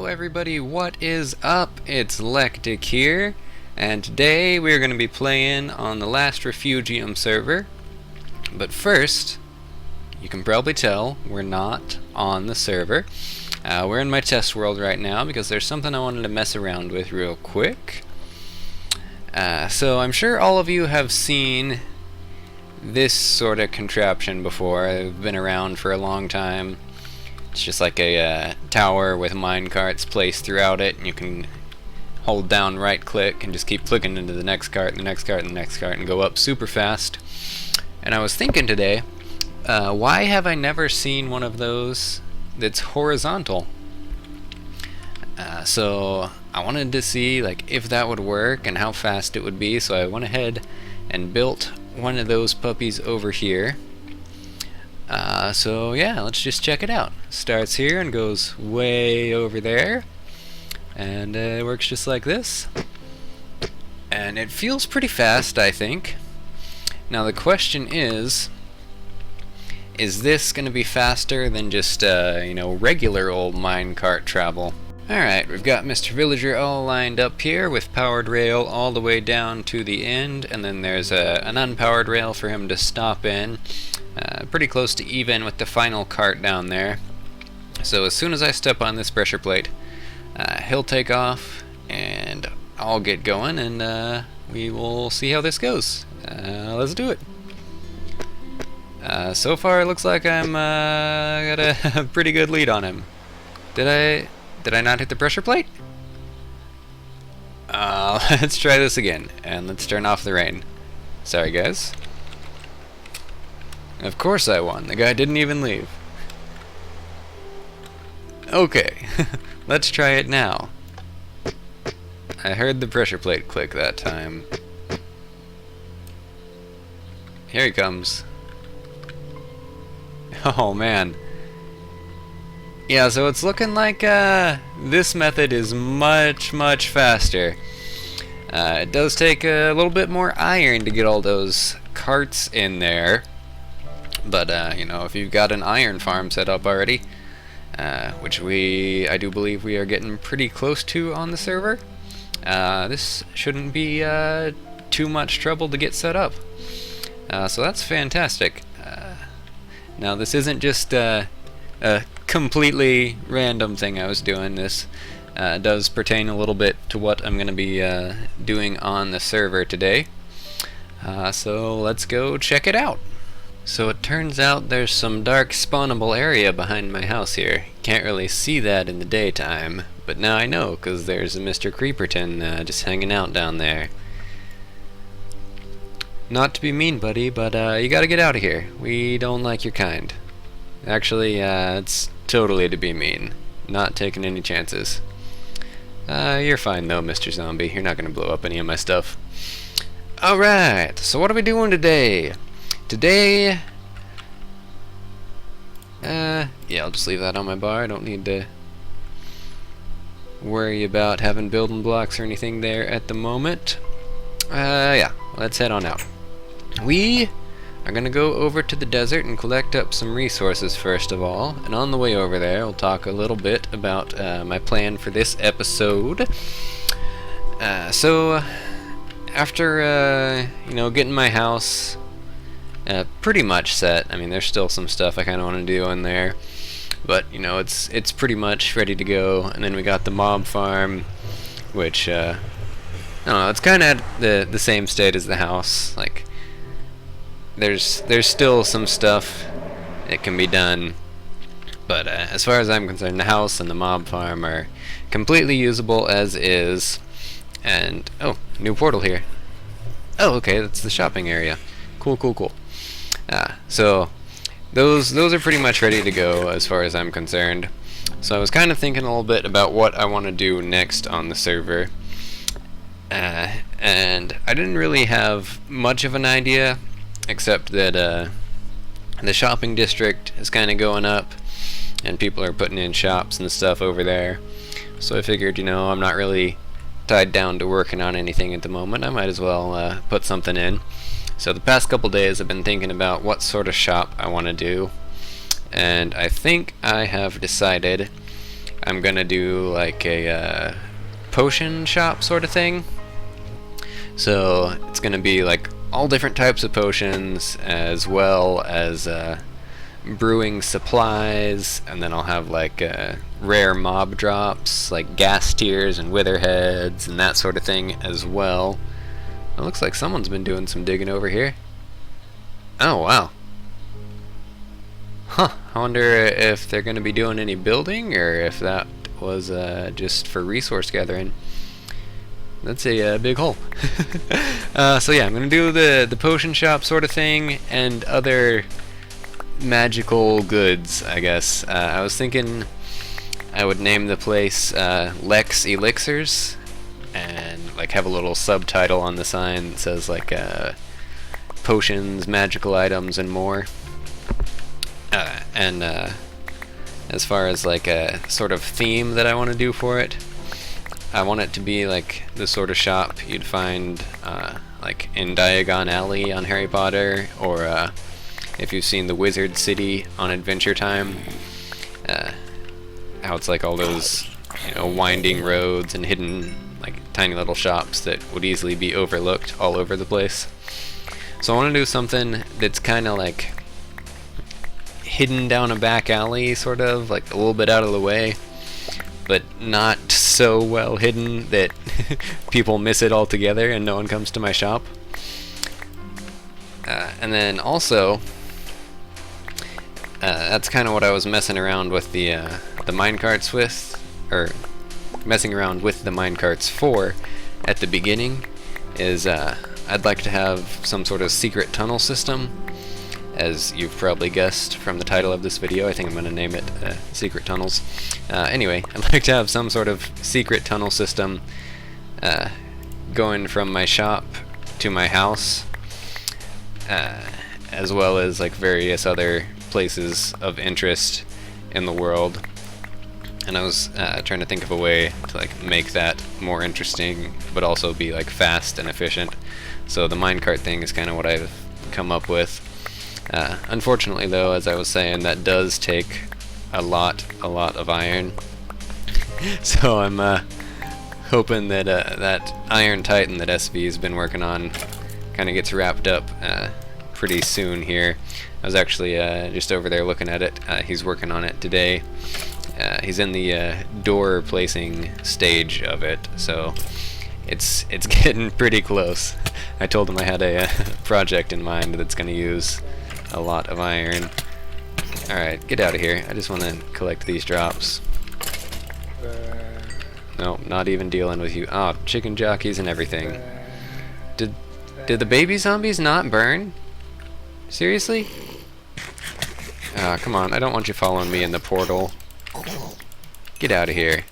everybody, what is up? It's Lectic here, and today we're going to be playing on the last Refugium server. But first, you can probably tell we're not on the server. We're in my test world right now because there's something I wanted to mess around with real quick. So I'm sure all of you have seen this sort of contraption before. I've been around for a long time. It's just like a tower with minecarts placed throughout it, and you can hold down right click and just keep clicking into the next cart and the next cart and the next cart and go up super fast. And I was thinking today, why have I never seen one of those that's horizontal? So I wanted to see if that would work and how fast it would be, so I went ahead and built one of those puppies over here. So yeah, let's just check it out. Starts here and goes way over there, and it works just like this, and it feels pretty fast, I think. Now the question is this going to be faster than just regular old minecart travel? Alright, we've got Mr. Villager all lined up here with powered rail all the way down to the end, and then there's an unpowered rail for him to stop in. Pretty close to even with the final cart down there. So as soon as I step on this pressure plate, he'll take off and I'll get going, and we will see how this goes. Let's do it. So far it looks like I'm got a pretty good lead on him. Did I not hit the pressure plate? Let's try this again, and let's turn off the rain. Sorry guys. Of course I won. The guy didn't even leave. Okay, let's try it now. I heard the pressure plate click that time. Here he comes. Oh man. Yeah, so it's looking like this method is much faster. It does take a little bit more iron to get all those carts in there. But, if you've got an iron farm set up already, which I do believe we are getting pretty close to on the server, this shouldn't be too much trouble to get set up. So that's fantastic. Now, this isn't just a completely random thing I was doing. This does pertain a little bit to what I'm going to be doing on the server today. So let's go check it out. So it turns out there's some dark spawnable area behind my house here. Can't really see that in the daytime, but now I know, because there's a Mr. Creeperton just hanging out down there. Not to be mean, buddy, but you gotta get out of here. We don't like your kind. Actually, it's totally to be mean. Not taking any chances. You're fine though, Mr. Zombie. You're not gonna blow up any of my stuff. Alright, so what are we doing today? Today, yeah, I'll just leave that on my bar. I don't need to worry about having building blocks or anything there at the moment. Yeah, let's head on out. We are gonna go over to the desert and collect up some resources first of all, and on the way over there, I'll talk a little bit about my plan for this episode. So, after getting my house pretty much set. I mean, there's still some stuff I kind of want to do in there, but it's pretty much ready to go. And then we got the mob farm, which I don't know, it's kind of at the same state as the house. Like, there's still some stuff that can be done, but as far as I'm concerned, the house and the mob farm are completely usable as is. And oh, new portal here. Oh, okay, that's the shopping area. Cool. So those are pretty much ready to go as far as I'm concerned. So I was kind of thinking a little bit about what I want to do next on the server, and I didn't really have much of an idea, except that the shopping district is kind of going up, and people are putting in shops and stuff over there. So I figured, I'm not really tied down to working on anything at the moment. I might as well put something in. So the past couple days I've been thinking about what sort of shop I want to do, and I think I have decided I'm gonna do like a potion shop sort of thing. So it's gonna be like all different types of potions, as well as brewing supplies, and then I'll have like rare mob drops like gas tears and witherheads and that sort of thing as well. It looks like someone's been doing some digging over here. Oh wow. Huh, I wonder if they're going to be doing any building, or if that was just for resource gathering. That's a big hole. So yeah, I'm going to do the potion shop sort of thing, and other magical goods, I guess. I was thinking I would name the place Lex Elixirs, and like have a little subtitle on the sign that says like potions, magical items, and more. And as far as like a sort of theme that I want to do for it, I want it to be like the sort of shop you'd find like in Diagon Alley on Harry Potter, or if you've seen the Wizard City on Adventure Time, how it's like all those, you know, winding roads and hidden like tiny little shops that would easily be overlooked all over the place. So I want to do something that's kind of like hidden down a back alley, sort of like a little bit out of the way, but not so well hidden that people miss it altogether and no one comes to my shop. And then also, that's kind of what I was messing around with the minecarts with, or messing around with the minecarts for at the beginning, is I'd like to have some sort of secret tunnel system. As you've probably guessed from the title of this video, I think I'm going to name it Secret Tunnels. Anyway, I'd like to have some sort of secret tunnel system going from my shop to my house, as well as like various other places of interest in the world. And I was trying to think of a way to like make that more interesting, but also be like fast and efficient. So the minecart thing is kind of what I've come up with. Unfortunately though, as I was saying, that does take a lot of iron. So I'm hoping that that Iron Titan that SV's been working on kind of gets wrapped up pretty soon here. I was actually just over there looking at it. He's working on it today. He's in the door placing stage of it, so it's getting pretty close. I told him I had a project in mind that's going to use a lot of iron. Alright, get out of here. I just want to collect these drops. Nope, not even dealing with you. Oh, chicken jockeys and everything. Did the baby zombies not burn? Seriously? Ah, come on. I don't want you following me in the portal. Get out of here.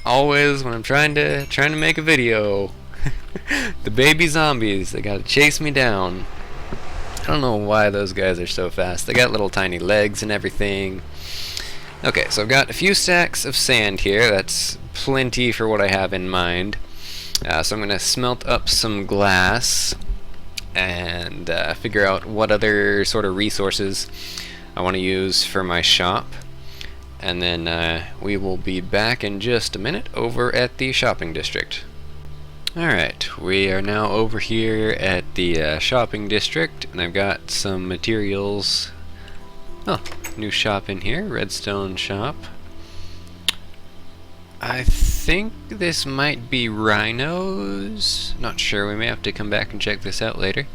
Always when I'm trying to make a video, the baby zombies, they gotta chase me down. I don't know why those guys are so fast. They got little tiny legs and everything. Okay, so I've got a few stacks of sand here. That's plenty for what I have in mind. So I'm gonna smelt up some glass and figure out what other sort of resources I want to use for my shop. And then we will be back in just a minute over at the shopping district. Alright, we are now over here at the shopping district, and I've got some materials. Oh, new shop in here, redstone shop. I think this might be Rhino's. Not sure, we may have to come back and check this out later.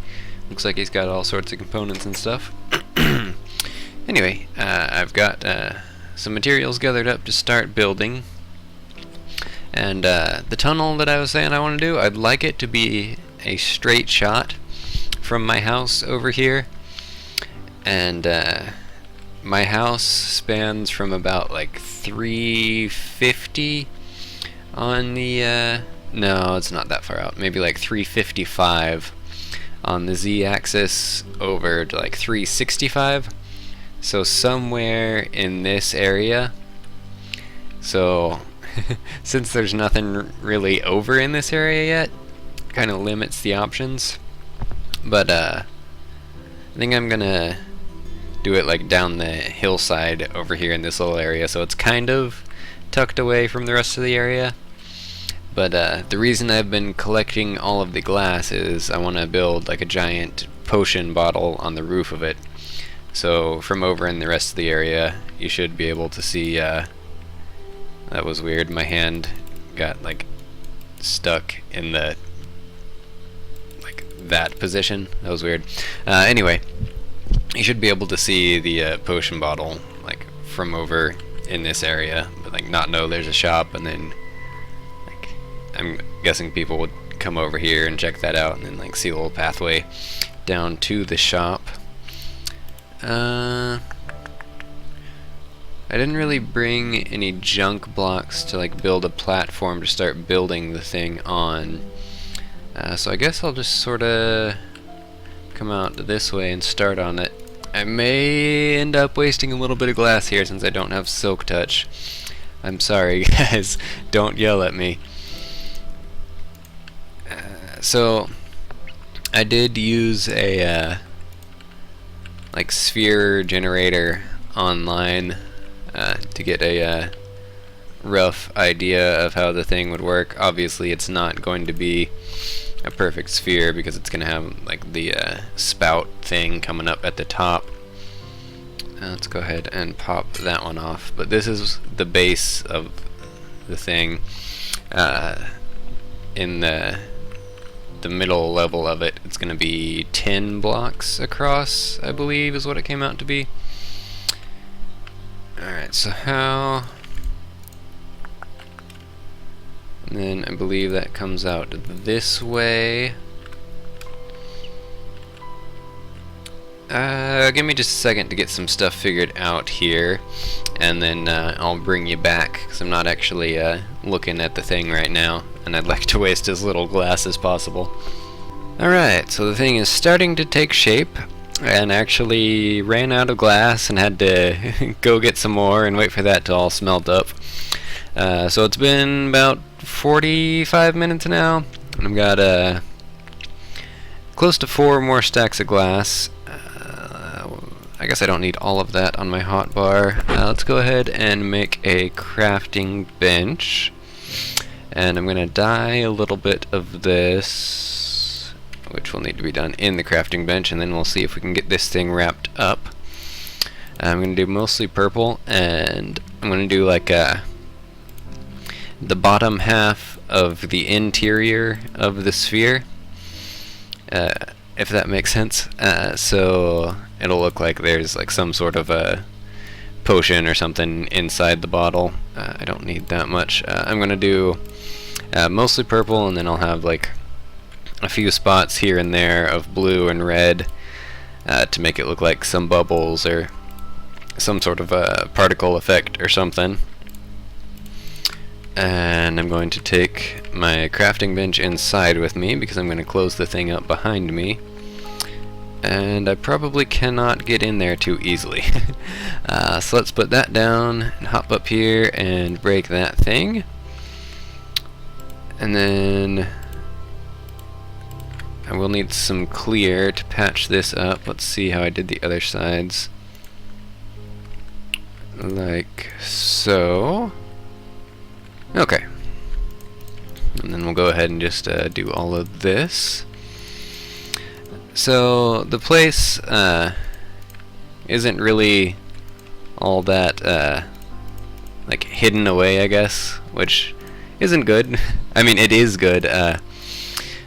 Looks like he's got all sorts of components and stuff. Anyway, I've got some materials gathered up to start building. And the tunnel that I was saying I want to do, I'd like it to be a straight shot from my house over here. And my house spans from about like 350 on the, no, it's not that far out, maybe like 355 on the z-axis over to like 365. So somewhere in this area. So since there's nothing really over in this area yet, kind of limits the options. But I think I'm gonna do it like down the hillside over here in this little area, so it's kind of tucked away from the rest of the area. But the reason I've been collecting all of the glass is I want to build like a giant potion bottle on the roof of it. So from over in the rest of the area, you should be able to see. That was weird. My hand got like stuck in the that position. That was weird. Anyway, you should be able to see the potion bottle like from over in this area, but like not know there's a shop, and then like I'm guessing people would come over here and check that out, and then like see a little pathway down to the shop. I didn't really bring any junk blocks to like build a platform to start building the thing on. So I guess I'll just sort of come out this way and start on it. I may end up wasting a little bit of glass here since I don't have silk touch. I'm sorry guys, don't yell at me. So I did use a like sphere generator online to get a rough idea of how the thing would work. Obviously it's not going to be a perfect sphere because it's going to have like the spout thing coming up at the top. Let's go ahead and pop that one off, but this is the base of the thing. In the middle level of it, it's going to be 10 blocks across, I believe is what it came out to be. Alright, so how... And then I believe that comes out this way. Give me just a second to get some stuff figured out here, and then I'll bring you back, because I'm not actually looking at the thing right now, and I'd like to waste as little glass as possible. Alright, so the thing is starting to take shape, and actually ran out of glass and had to go get some more and wait for that to all smelt up. So it's been about 45 minutes now, and I've got close to 4 more stacks of glass. I guess I don't need all of that on my hotbar. Let's go ahead and make a crafting bench, and I'm gonna dye a little bit of this, which will need to be done in the crafting bench, and then we'll see if we can get this thing wrapped up. I'm gonna do mostly purple, and I'm gonna do like the bottom half of the interior of the sphere, if that makes sense. So it'll look like there's like some sort of a potion or something inside the bottle. I don't need that much. I'm gonna do mostly purple, and then I'll have like a few spots here and there of blue and red to make it look like some bubbles or some sort of a particle effect or something. And I'm going to take my crafting bench inside with me because I'm going to close the thing up behind me, and I probably cannot get in there too easily. So let's put that down and hop up here and break that thing, and then I will need some clear to patch this up. Let's see how I did the other sides, like so. Okay, and then we'll go ahead and just do all of this. So the place isn't really all that like hidden away, I guess, which isn't good. I mean, it is good,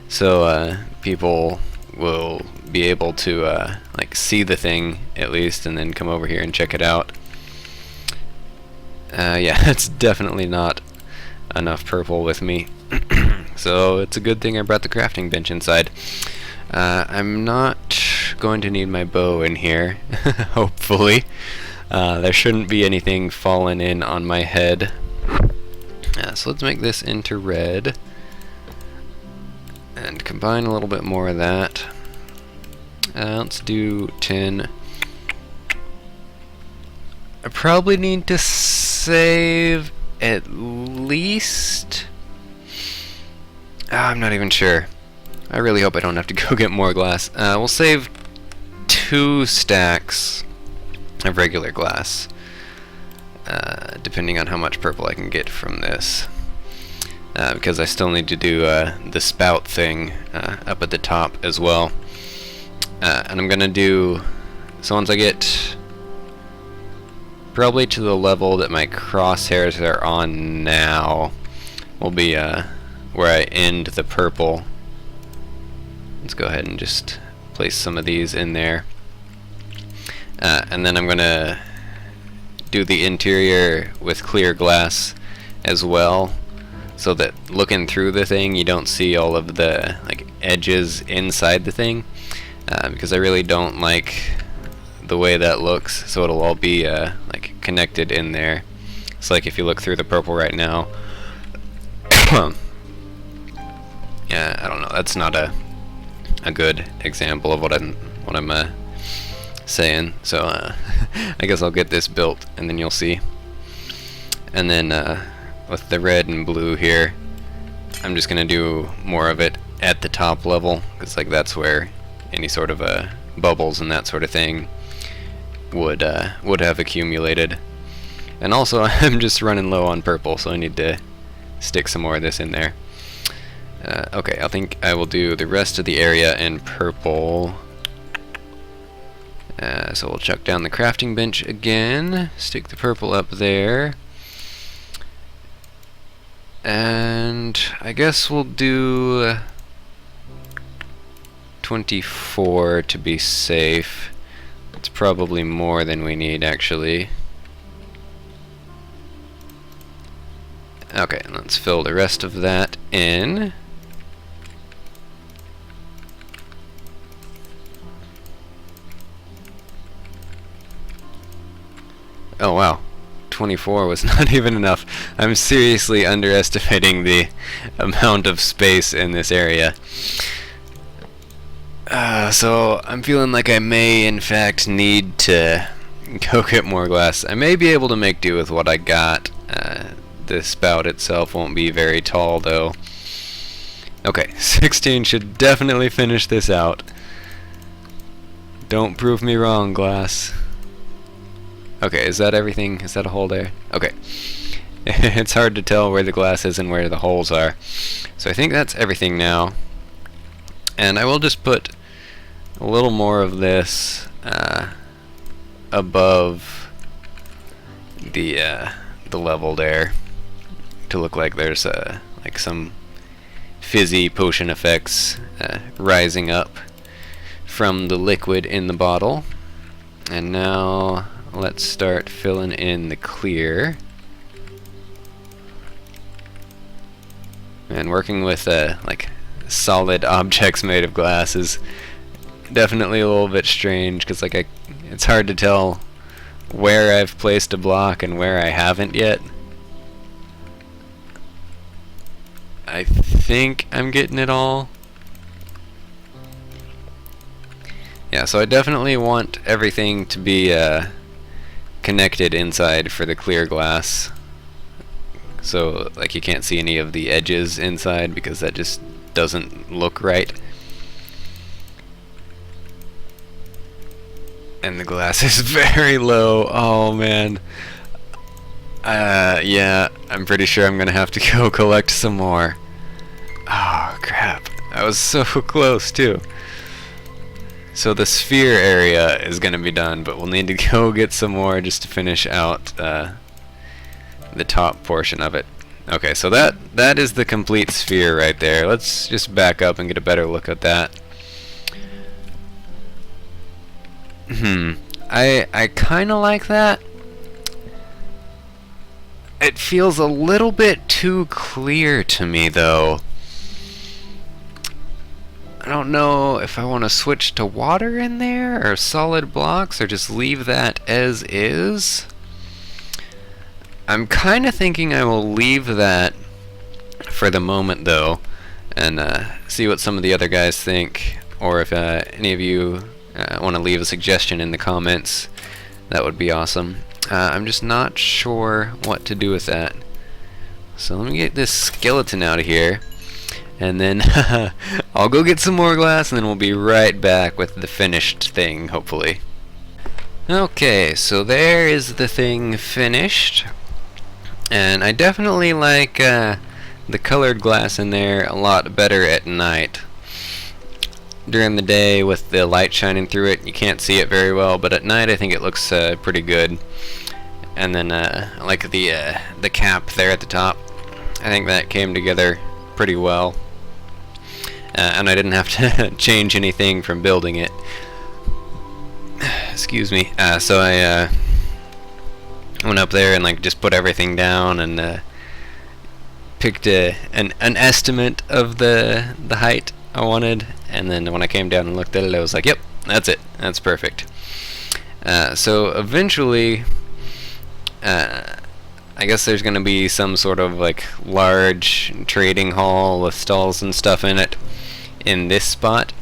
so people will be able to like see the thing at least, and then come over here and check it out. Yeah, it's definitely not enough purple with me, so it's a good thing I brought the crafting bench inside. I'm not going to need my bow in here, hopefully. There shouldn't be anything falling in on my head. So let's make this into red, and combine a little bit more of that. Let's do 10. I probably need to save at least... I'm not even sure. I really hope I don't have to go get more glass. We'll save 2 stacks of regular glass, depending on how much purple I can get from this. Because I still need to do the spout thing up at the top as well. And I'm gonna do, so once I get probably to the level that my crosshairs are on now, will be where I end the purple. Let's go ahead and just place some of these in there. And then I'm gonna do the interior with clear glass as well, so that looking through the thing you don't see all of the like edges inside the thing, because I really don't like the way that looks, so it'll all be like connected in there. It's like if you look through the purple right now, yeah, I don't know, that's not a good example of what I'm saying, so I guess I'll get this built and then you'll see. And then with the red and blue here, I'm just gonna do more of it at the top level, because like that's where any sort of bubbles and that sort of thing would have accumulated. And also I'm just running low on purple, so I need to stick some more of this in there. Okay, I think I will do the rest of the area in purple. So we'll chuck down the crafting bench again, stick the purple up there. And I guess we'll do 24 to be safe. It's probably more than we need, actually. Okay, let's fill the rest of that in. Oh wow, 24 was not even enough. I'm seriously underestimating the amount of space in this area. So I'm feeling like I may in fact need to go get more glass. I may be able to make do with what I got. The spout itself won't be very tall though. Okay, 16 should definitely finish this out. Don't prove me wrong, glass. Okay, is that everything? Is that a hole there? Okay. It's hard to tell where the glass is and where the holes are. So I think that's everything now. And I will just put a little more of this above the level there, to look like there's like some fizzy potion effects rising up from the liquid in the bottle. And now let's start filling in the clear. And working with like solid objects made of glass is definitely a little bit strange, because like it's hard to tell where I've placed a block and where I haven't yet. I think I'm getting it all. Yeah, so I definitely want everything to be connected inside for the clear glass, so like you can't see any of the edges inside, because that just doesn't look right. And the glass is very low. Oh man. Yeah, I'm pretty sure I'm gonna have to go collect some more. Oh crap, I was so close too. So the sphere area is gonna be done, but we'll need to go get some more just to finish out the top portion of it. Okay, so that is the complete sphere right there. Let's just back up and get a better look at that. I kinda like that. It feels a little bit too clear to me though. I don't know if I want to switch to water in there, or solid blocks, or just leave that as is. I'm kinda thinking I will leave that for the moment though, and see what some of the other guys think, or if any of you want to leave a suggestion in the comments, that would be awesome. I'm just not sure what to do with that. So let me get this skeleton out of here, and then I'll go get some more glass, and then we'll be right back with the finished thing, hopefully. Okay, so there is the thing finished. And I definitely like the colored glass in there a lot better at night. During the day with the light shining through it, you can't see it very well, but at night I think it looks pretty good. And then I like the cap there at the top. I think that came together pretty well. And I didn't have to change anything from building it. Excuse me. So I went up there and like just put everything down and picked an estimate of the height I wanted, and then when I came down and looked at it, I was like, yep, that's it, that's perfect. So eventually I guess there's gonna be some sort of like large trading hall with stalls and stuff in it in this spot.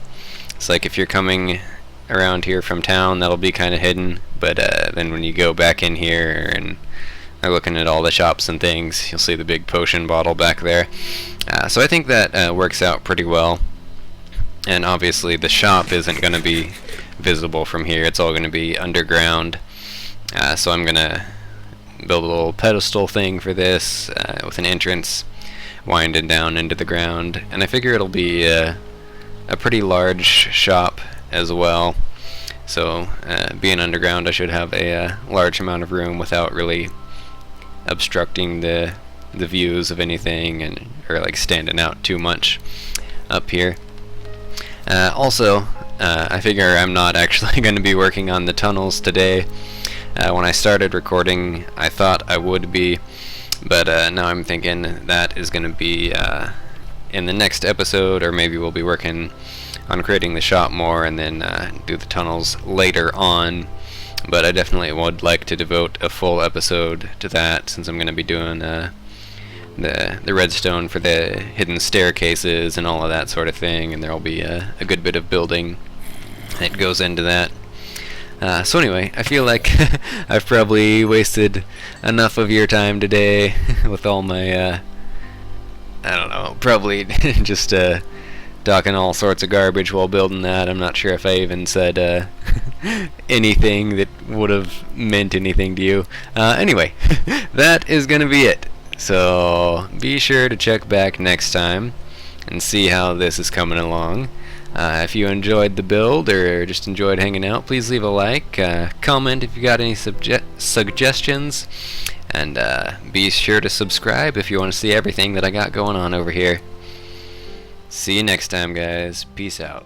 It's like if you're coming around here from town, that'll be kind of hidden, but then when you go back in here and are looking at all the shops and things, you'll see the big potion bottle back there. So I think that works out pretty well. And obviously the shop isn't going to be visible from here, it's all going to be underground. So I'm going to build a little pedestal thing for this with an entrance winding down into the ground, and I figure it'll be a pretty large shop as well. So being underground, I should have a large amount of room without really obstructing the views of anything and or like standing out too much up here. Also, I figure I'm not actually going to be working on the tunnels today. When I started recording, I thought I would be, but now I'm thinking that is going to be in the next episode, or maybe we'll be working on creating the shop more and then do the tunnels later on. But I definitely would like to devote a full episode to that, since I'm going to be doing the redstone for the hidden staircases and all of that sort of thing, and there'll be a good bit of building that goes into that. So anyway, I feel like I've probably wasted enough of your time today with all my, I don't know, probably just talking all sorts of garbage while building that. I'm not sure if I even said anything that would have meant anything to you. Anyway, that is going to be it. So be sure to check back next time and see how this is coming along. If you enjoyed the build or just enjoyed hanging out, please leave a like, comment if you got any suggestions, and be sure to subscribe if you want to see everything that I got going on over here. See you next time, guys. Peace out.